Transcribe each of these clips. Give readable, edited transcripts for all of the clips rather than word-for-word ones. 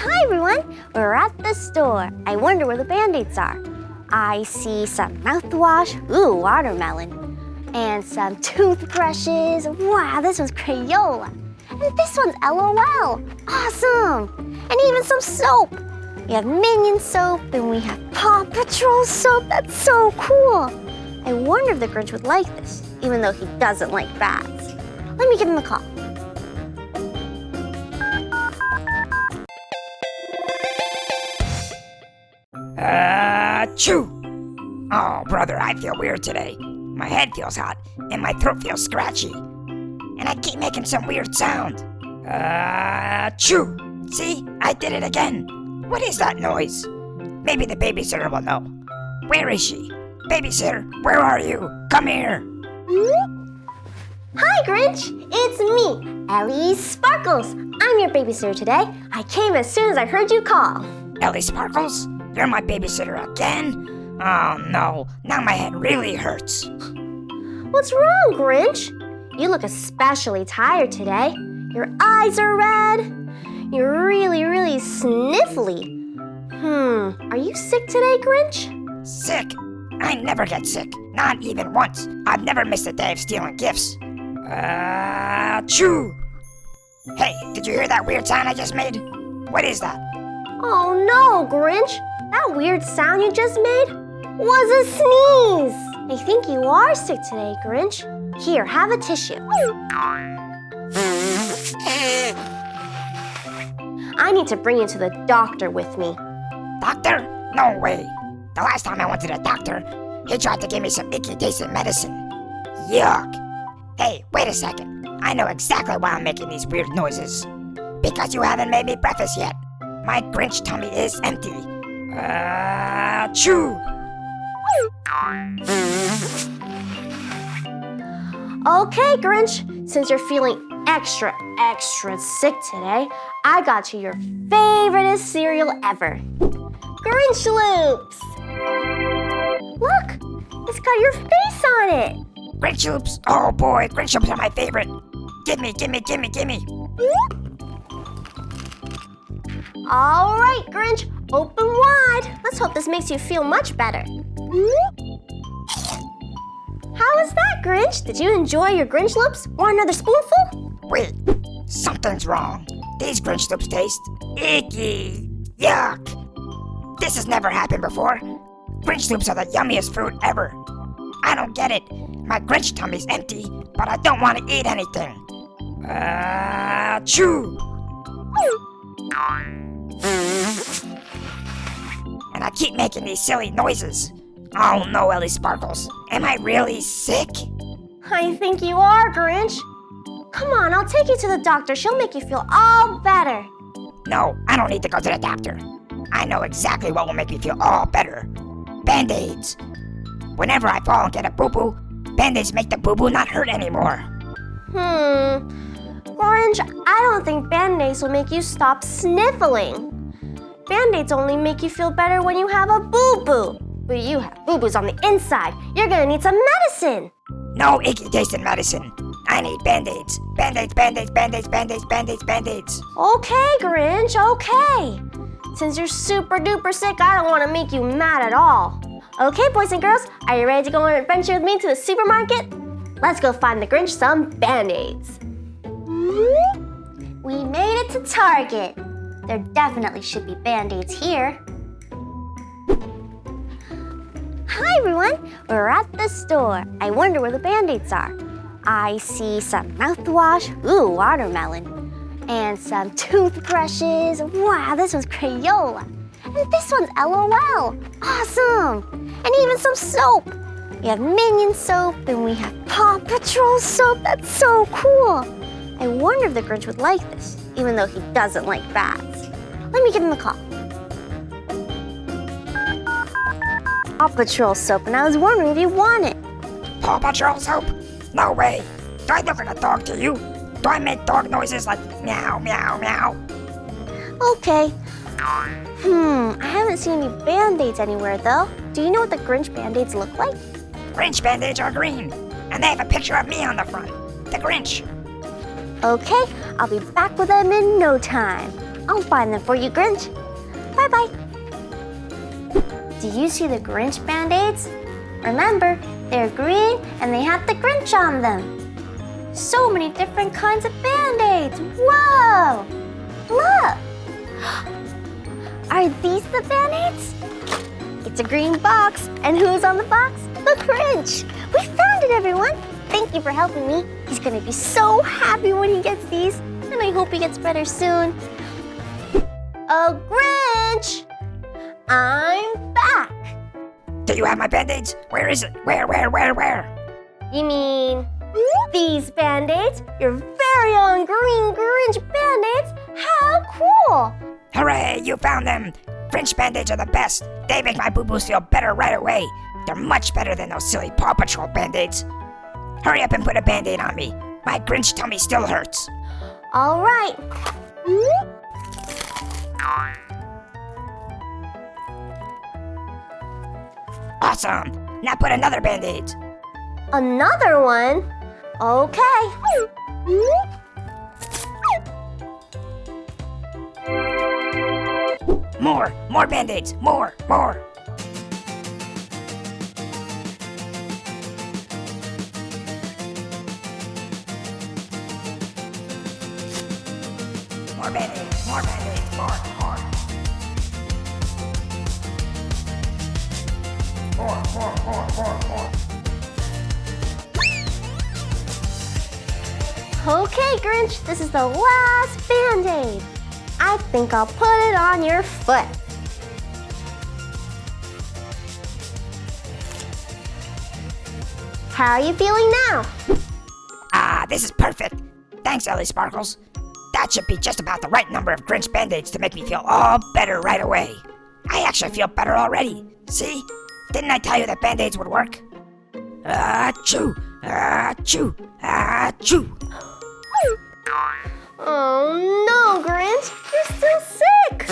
Hi everyone, we're at the store. I wonder where the BandAids are. I see some mouthwash, ooh, watermelon, and some toothbrushes. Wow, this one's Crayola. And this one's LOL, awesome. And even some soap. We have Minion soap and we have Paw Patrol soap. That's so cool. I wonder if the Grinch would like this, even though he doesn't like bats. Let me give him a call. Achoo! Oh, brother, I feel weird today. My head feels hot, and my throat feels scratchy. And I keep making some weird sound. Achoo! See? I did it again. What is that noise? Maybe the babysitter will know. Where is she? Babysitter, where are you? Come here. Hi, Grinch. It's me, Ellie Sparkles. I'm your babysitter today. I came as soon as I heard you call. Ellie Sparkles? You're my babysitter again? Oh no, now my head really hurts. What's wrong, Grinch? You look especially tired today. Your eyes are red. You're really sniffly. Are you sick today, Grinch? Sick? I never get sick, not even once. I've never missed a day of stealing gifts. Achoo! Hey, did you hear that weird sound I just made? What is that? Oh no, Grinch. That weird sound you just made was a sneeze. I think you are sick today, Grinch. Here, have a tissue. I need to bring you to the doctor with me. Doctor? No way. The last time I went to the doctor, he tried to give me some icky tasting medicine. Yuck. Hey, wait a second. I know exactly why I'm making these weird noises. Because you haven't made me breakfast yet. My Grinch tummy is empty. Achoo! Okay, Grinch. Since you're feeling extra sick today, I got you your favoriteest cereal ever. Grinch Loops! Look, it's got your face on it. Grinch Loops? Oh boy, Grinch Loops are my favorite. Gimme. All right, Grinch, open wide. Let's hope this makes you feel much better. How was that, Grinch? Did you enjoy your Grinch Loops? Want another spoonful? Wait, something's wrong. These Grinch Loops taste icky. Yuck. This has never happened before. Grinch Loops are the yummiest food ever. I don't get it. My Grinch tummy's empty, but I don't want to eat anything. Achoo! And I keep making these silly noises. Oh no, Ellie Sparkles. Am I really sick? I think you are, Grinch. Come on, I'll take you to the doctor. She'll make you feel all better. No, I don't need to go to the doctor. I know exactly what will make me feel all better. BandAids. Whenever I fall and get a boo-boo, BandAids make the boo-boo not hurt anymore. Grinch, I don't think BandAids will make you stop sniffling. BandAids only make you feel better when you have a boo-boo. But you have boo-boos on the inside. You're gonna need some medicine. No icky tasting medicine. I need BandAids. BandAids. Okay, Grinch, okay. Since you're super duper sick, I don't want to make you mad at all. Okay, boys and girls, are you ready to go on an adventure with me to the supermarket? Let's go find the Grinch some BandAids. We made it to Target. There definitely should be BandAids here. Hi everyone, we're at the store. I wonder where the BandAids are. I see some mouthwash, ooh, watermelon, and some toothbrushes. Wow, this one's Crayola. And this one's LOL, awesome. And even some soap. We have Minion soap and we have Paw Patrol soap. That's so cool. I wonder if the Grinch would like this, even though he doesn't like bats. Let me give him a call. Paw Patrol soap, and I was wondering if you want it. Paw Patrol soap? No way. Do I look like a dog to you? Do I make dog noises like meow, meow, meow? Okay. I haven't seen any BandAids anywhere though. Do you know what the Grinch BandAids look like? Grinch BandAids are green, and they have a picture of me on the front. The Grinch. Okay, I'll be back with them in no time. I'll find them for you, Grinch. Bye-bye. Do you see the Grinch Band-Aids? Remember, they're green and they have the Grinch on them. So many different kinds of Band-Aids. Whoa! Look! Are these the Band-Aids? It's a green box. And who's on the box? The Grinch. We found it, everyone. Thank you for helping me. He's gonna be so happy when he gets these. And I hope he gets better soon. Oh, Grinch! I'm back. Do you have my Band-Aids? Where is it? Where? You mean these Band-Aids? Your very own green Grinch Band-Aids? How cool! Hooray, you found them! Grinch Band-Aids are the best. They make my boo-boos feel better right away. They're much better than those silly Paw Patrol Band-Aids. Hurry up and put a Band-Aid on me. My Grinch tummy still hurts. All right. Awesome. Now put another Band-Aid. Another one? Okay. More Band-Aids. More. More Band-Aids. More Band-Aids. More. Okay, Grinch, this is the last Band-Aid. I think I'll put it on your foot. How are you feeling now? This is perfect. Thanks, Ellie Sparkles. That should be just about the right number of Grinch Band-Aids to make me feel all better right away. I actually feel better already. See? Didn't I tell you that Band-Aids would work? Achoo! Achoo! Achoo! Oh no, Grinch! You're still sick!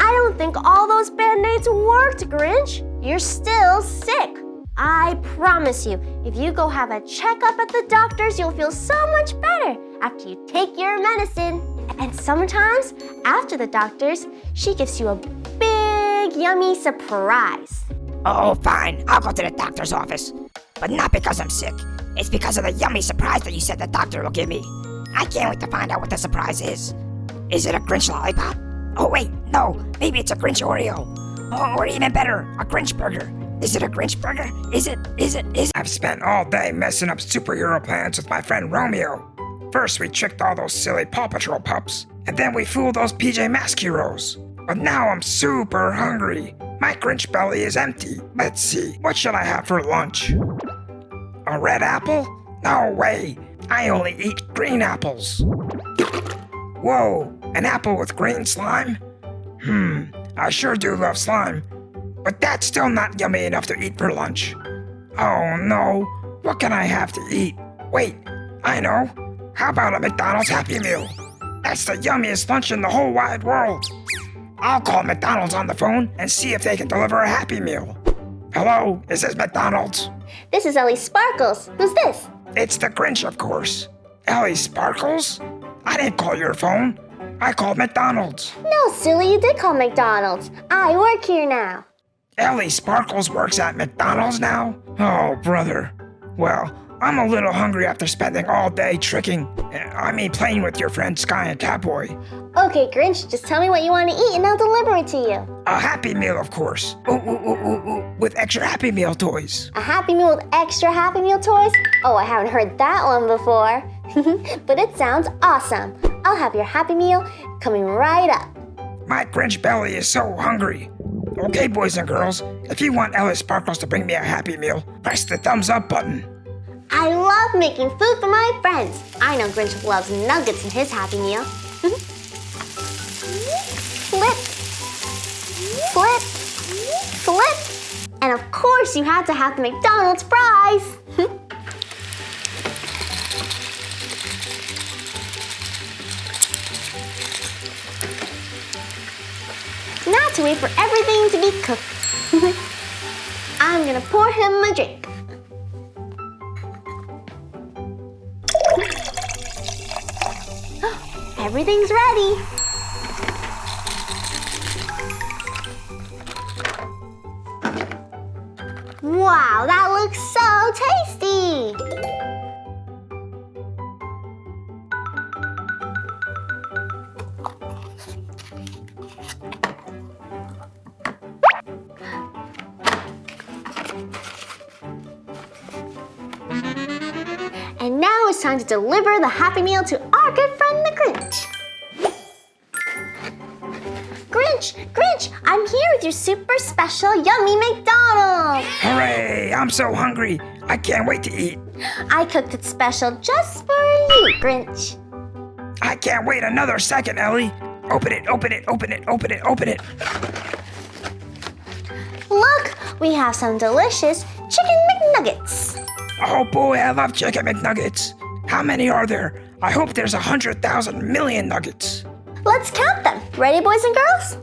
I don't think all those Band-Aids worked, Grinch. You're still sick. I promise you, if you go have a checkup at the doctor's, you'll feel so much better after you take your medicine. And sometimes, after the doctor's, she gives you a big, yummy surprise. Oh, fine. I'll go to the doctor's office. But not because I'm sick. It's because of the yummy surprise that you said the doctor will give me. I can't wait to find out what the surprise is. Is it a Grinch lollipop? Oh, wait, no. Maybe it's a Grinch Oreo. Oh, or even better, a Grinch burger. Is it a Grinch burger? Is it? I've spent all day messing up superhero plans with my friend Romeo. First, we tricked all those silly Paw Patrol pups, and then we fooled those PJ Masks heroes. But now I'm super hungry. My Grinch belly is empty. Let's see, what should I have for lunch? A red apple? No way. I only eat green apples. Whoa, an apple with green slime? I sure do love slime. But that's still not yummy enough to eat for lunch. Oh no, what can I have to eat? Wait, I know. How about a McDonald's Happy Meal? That's the yummiest lunch in the whole wide world. I'll call McDonald's on the phone and see if they can deliver a Happy Meal. Hello, is this McDonald's? This is Ellie Sparkles. Who's this? It's the Grinch, of course. Ellie Sparkles? I didn't call your phone. I called McDonald's. No, silly, you did call McDonald's. I work here now. Ellie Sparkles works at McDonald's now? Oh, brother. Well, I'm a little hungry after spending all day playing with your friends Sky and Catboy. Okay, Grinch, just tell me what you want to eat and I'll deliver it to you. A Happy Meal, of course. Ooh, with extra Happy Meal toys. A Happy Meal with extra Happy Meal toys? Oh, I haven't heard that one before. But it sounds awesome. I'll have your Happy Meal coming right up. My Grinch belly is so hungry. Okay, boys and girls, if you want Ellie Sparkles to bring me a Happy Meal, press the thumbs up button. I love making food for my friends. I know Grinch loves nuggets in his Happy Meal. Flip, flip, flip. And of course you had to have the McDonald's fries. Now to wait for everything to be cooked. I'm gonna pour him a drink. Everything's ready. Wow, that looks so tasty! And now it's time to deliver the Happy Meal to our good friend the Grinch. Grinch, I'm here with your super special yummy McDonald's. Hooray! I'm so hungry. I can't wait to eat. I cooked it special just for you, Grinch. I can't wait another second, Ellie. Open it, open it, open it, open it, open it. Look, we have some delicious chicken McNuggets. Oh boy, I love chicken McNuggets. How many are there? I hope there's 100,000 million nuggets. Let's count them. Ready, boys and girls?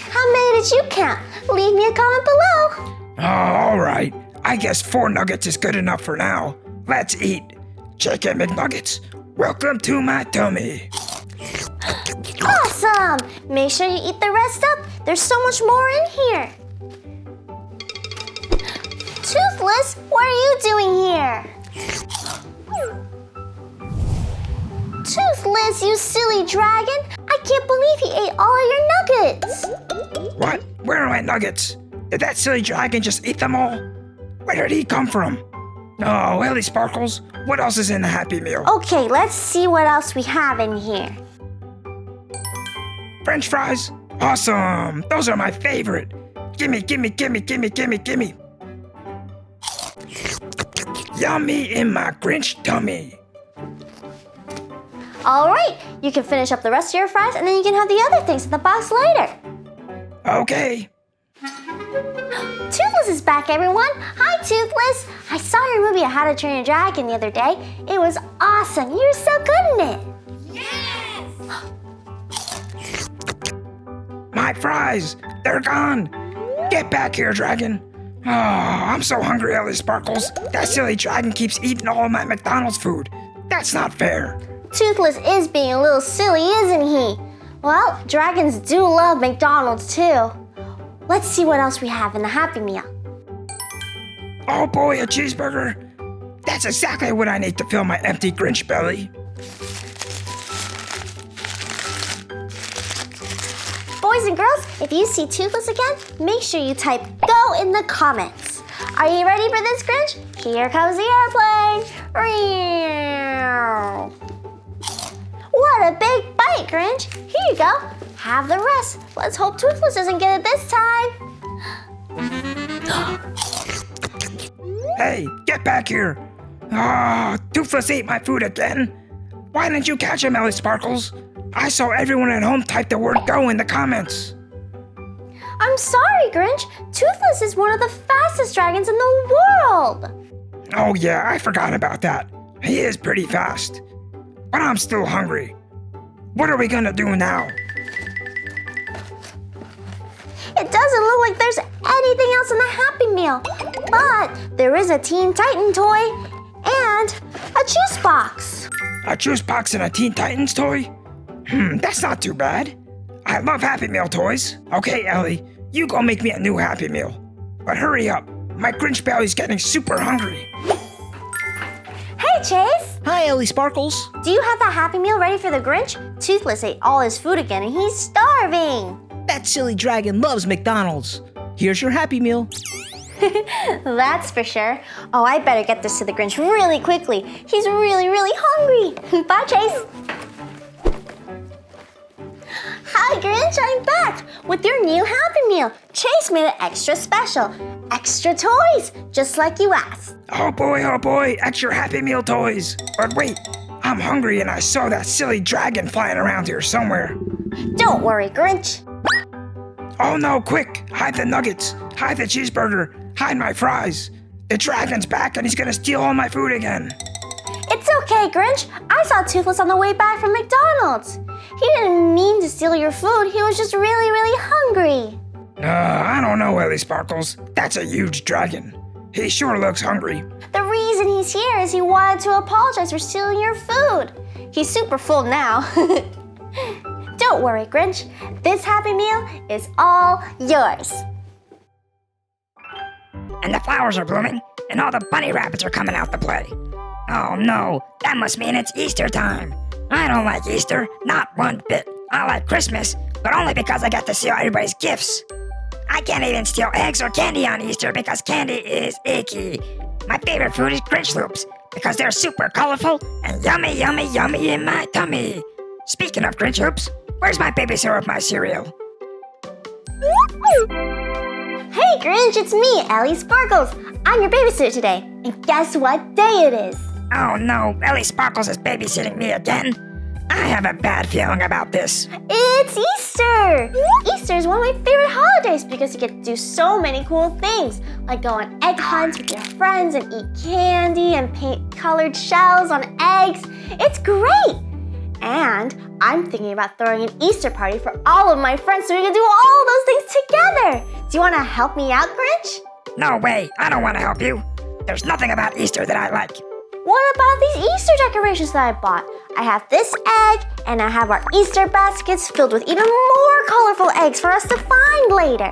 How many did you count? Leave me a comment below. Oh, all right. I guess 4 nuggets is good enough for now. Let's eat. Chicken McNuggets, welcome to my tummy. Awesome! Make sure you eat the rest up. There's so much more in here. Toothless, what are you doing here? Toothless, you silly dragon! I can't believe he ate all of your nuggets! What? Where are my nuggets? Did that silly dragon just eat them all? Where did he come from? Oh, Ellie Sparkles, what else is in the Happy Meal? Okay, let's see what else we have in here. French fries? Awesome! Those are my favorite. Gimme, gimme, gimme, gimme, gimme, gimme. Yummy in my Grinch tummy. All right, you can finish up the rest of your fries and then you can have the other things in the box later. Okay. Toothless is back, everyone. Hi, Toothless. I saw your movie How to Train a Dragon the other day. It was awesome. You were so good in it. My fries, they're gone. Get back here, dragon. Oh, I'm so hungry, Ellie Sparkles. That silly dragon keeps eating all of my McDonald's food. That's not fair. Toothless is being a little silly, isn't he? Well, dragons do love McDonald's too. Let's see what else we have in the Happy Meal. Oh boy, a cheeseburger. That's exactly what I need to fill my empty Grinch belly. Boys and girls, if you see Toothless again, make sure you type GO in the comments. Are you ready for this, Grinch? Here comes the airplane. What a big bite, Grinch. Here you go. Have the rest. Let's hope Toothless doesn't get it this time. Hey, get back here. Ah, Toothless ate my food again. Why didn't you catch him, Ellie Sparkles? I saw everyone at home type the word GO in the comments. I'm sorry, Grinch. Toothless is one of the fastest dragons in the world. Oh yeah, I forgot about that. He is pretty fast. But I'm still hungry. What are we gonna do now? It doesn't look like there's anything else in the Happy Meal. But there is a Teen Titan toy and a juice box. A juice box and a Teen Titans toy? That's not too bad. I love Happy Meal toys. Okay, Ellie, you go make me a new Happy Meal. But hurry up, my Grinch belly's getting super hungry. Hey, Chase. Hi, Ellie Sparkles. Do you have the Happy Meal ready for the Grinch? Toothless ate all his food again and he's starving. That silly dragon loves McDonald's. Here's your Happy Meal. That's for sure. Oh, I better get this to the Grinch really quickly. He's really, really hungry. Bye, Chase. Hi, Grinch, I'm back with your new Happy Meal. Chase made it extra special. Extra toys, just like you asked. Oh boy, extra Happy Meal toys. But wait, I'm hungry and I saw that silly dragon flying around here somewhere. Don't worry, Grinch. Oh no, quick, hide the nuggets, hide the cheeseburger, hide my fries. The dragon's back and he's gonna steal all my food again. It's okay, Grinch. I saw Toothless on the way back from McDonald's. He didn't mean to steal your food. He was just really, really hungry. I don't know, Ellie Sparkles. That's a huge dragon. He sure looks hungry. The reason he's here is he wanted to apologize for stealing your food. He's super full now. Don't worry, Grinch. This Happy Meal is all yours. And the flowers are blooming, and all the bunny rabbits are coming out to play. Oh no, that must mean it's Easter time. I don't like Easter, not one bit. I like Christmas, but only because I get to see everybody's gifts. I can't even steal eggs or candy on Easter because candy is icky. My favorite food is Grinch Loops because they're super colorful and yummy, yummy, yummy in my tummy. Speaking of Grinch Loops, where's my babysitter of my cereal? Hey, Grinch, it's me, Ellie Sparkles. I'm your babysitter today. And guess what day it is? Oh no, Ellie Sparkles is babysitting me again. I have a bad feeling about this. It's Easter! Easter is one of my favorite holidays because you get to do so many cool things, like go on egg hunts with your friends and eat candy and paint colored shells on eggs. It's great! And I'm thinking about throwing an Easter party for all of my friends so we can do all those things together. Do you want to help me out, Grinch? No way, I don't want to help you. There's nothing about Easter that I like. What about these Easter decorations that I bought? I have this egg, and I have our Easter baskets filled with even more colorful eggs for us to find later.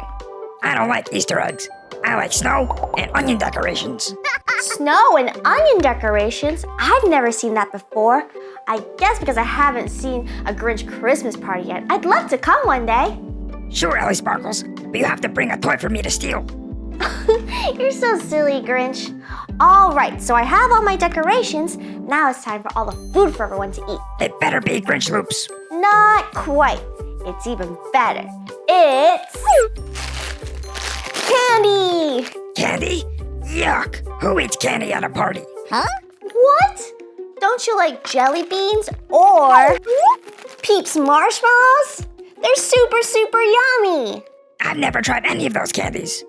I don't like Easter eggs. I like snow and onion decorations. Snow and onion decorations? I've never seen that before. I guess because I haven't seen a Grinch Christmas party yet. I'd love to come one day. Sure, Ellie Sparkles, but you have to bring a toy for me to steal. You're so silly, Grinch. All right, so I have all my decorations. Now it's time for all the food for everyone to eat. It better be Grinch Loops. Not quite. It's even better. It's candy! Candy? Yuck! Who eats candy at a party? Huh? What? Don't you like jelly beans or Peeps marshmallows? They're super, super yummy. I've never tried any of those candies,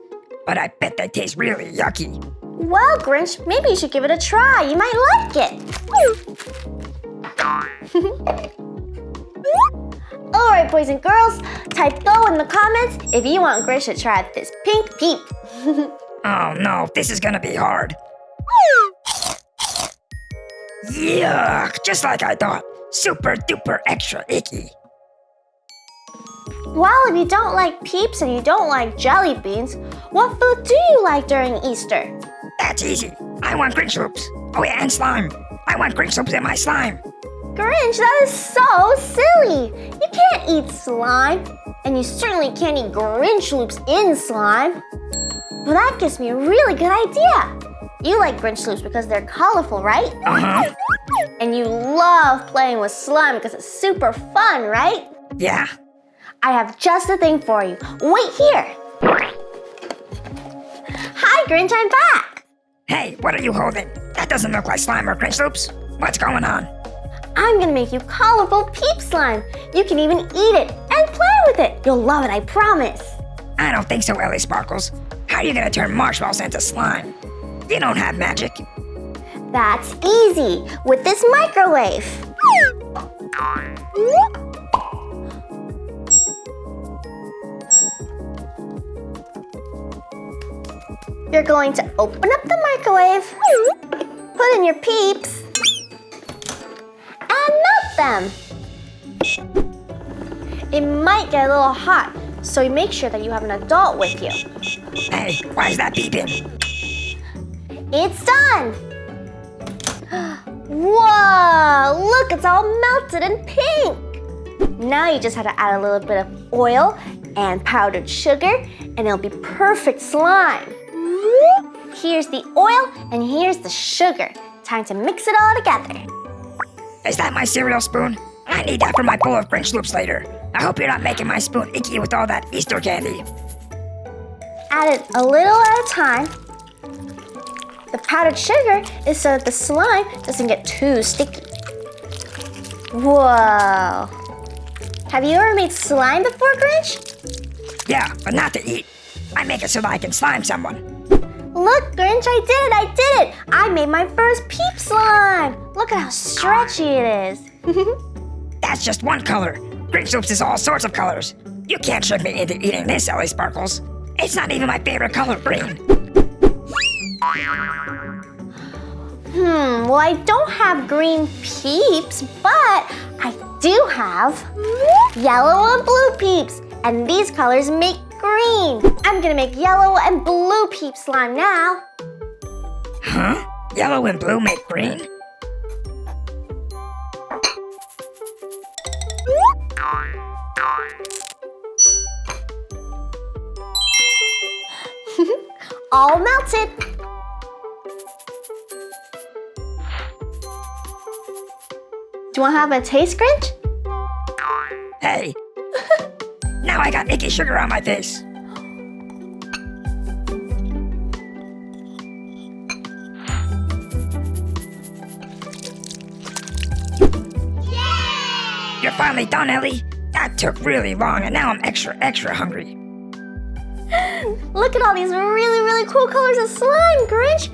but I bet they taste really yucky. Well, Grinch, maybe you should give it a try. You might like it. All right, boys and girls, type "go" in the comments if you want Grinch to try this pink peep. Oh no, this is gonna be hard. Yuck, just like I thought. Super duper extra icky. Well, if you don't like Peeps and you don't like jelly beans, what food do you like during Easter? That's easy. I want Grinch Loops. Oh yeah, and slime. I want Grinch Loops in my slime. Grinch, that is so silly. You can't eat slime, and you certainly can't eat Grinch Loops in slime. Well, that gives me a really good idea. You like Grinch Loops because they're colorful, right? Uh-huh. And you love playing with slime because it's super fun, right? Yeah. I have just the thing for you. Wait here. Hi, Grinch, I'm back. Hey, what are you holding? That doesn't look like slime or Grinch Loops. What's going on? I'm gonna make you colorful Peep slime. You can even eat it and play with it. You'll love it, I promise. I don't think so, Ellie Sparkles. How are you gonna turn marshmallows into slime? You don't have magic. That's easy with this microwave. You're going to open up the microwave, put in your Peeps, and melt them. It might get a little hot, so you make sure that you have an adult with you. Hey, why is that beeping? It's done! Whoa! Look, it's all melted and pink! Now you just have to add a little bit of oil and powdered sugar, and it'll be perfect slime. Here's the oil, and here's the sugar. Time to mix it all together. Is that my cereal spoon? I need that for my bowl of Grinch Loops later. I hope you're not making my spoon icky with all that Easter candy. Add it a little at a time. The powdered sugar is so that the slime doesn't get too sticky. Whoa! Have you ever made slime before, Grinch? Yeah, but not to eat. I make it so that I can slime someone. look, Grinch, I did it! I made my first peep slime! Look at how stretchy it is. That's just one color. Grinch Loops is all sorts of colors. You can't trick me into eating this, Ellie Sparkles. It's not even my favorite color, green. Well, I don't have green peeps, but I do have yellow and blue peeps, and these colors make green. I'm gonna make yellow and blue peep slime now. Huh? Yellow and blue make green? All melted. Do you want to have a taste, Grinch? Hey. Now I got icky sugar on my face. You're finally done, Ellie. That took really long, and now I'm extra hungry. Look at all these really cool colors of slime, Grinch.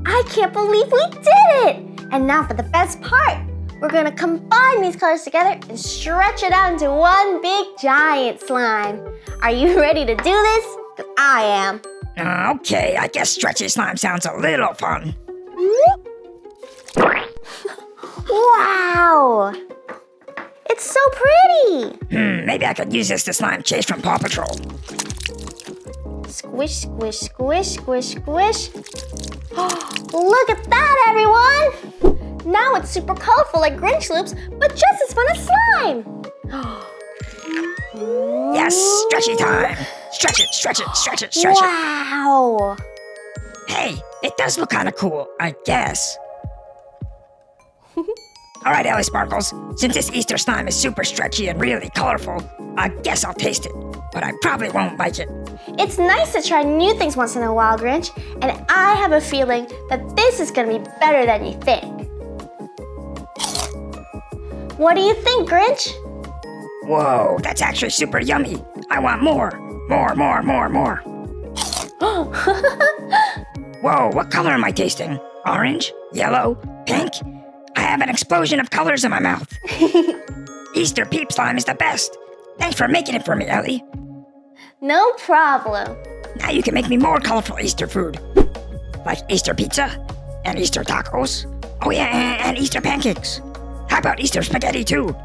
I can't believe we did it. And now for the best part. We're gonna combine these colors together and stretch it out into one big giant slime. Are you ready to do this? 'Cause I am. Okay, I guess stretchy slime sounds a little fun. Wow! It's so pretty! Maybe I could use this to slime Chase from Paw Patrol. Squish, squish, squish, squish, squish. Look at that, everyone! Now it's super colorful like Grinch Loops, but just as fun as slime! Yes, stretchy time. Stretch it, stretch it, stretch it, stretch it. Wow! Hey, it does look kind of cool, I guess. All right, Ellie Sparkles, since this Easter slime is super stretchy and really colorful, I guess I'll taste it, but I probably won't like it. It's nice to try new things once in a while, Grinch, and I have a feeling that this is gonna be better than you think. What do you think, Grinch? Whoa, that's actually super yummy. I want more. More, more, more, more. Whoa, what color am I tasting? Orange? Yellow? Pink? I have an explosion of colors in my mouth. Easter peep slime is the best. Thanks for making it for me, Ellie. No problem. Now you can make me more colorful Easter food. Like Easter pizza, and Easter tacos. Oh yeah, and Easter pancakes. How about Easter spaghetti too?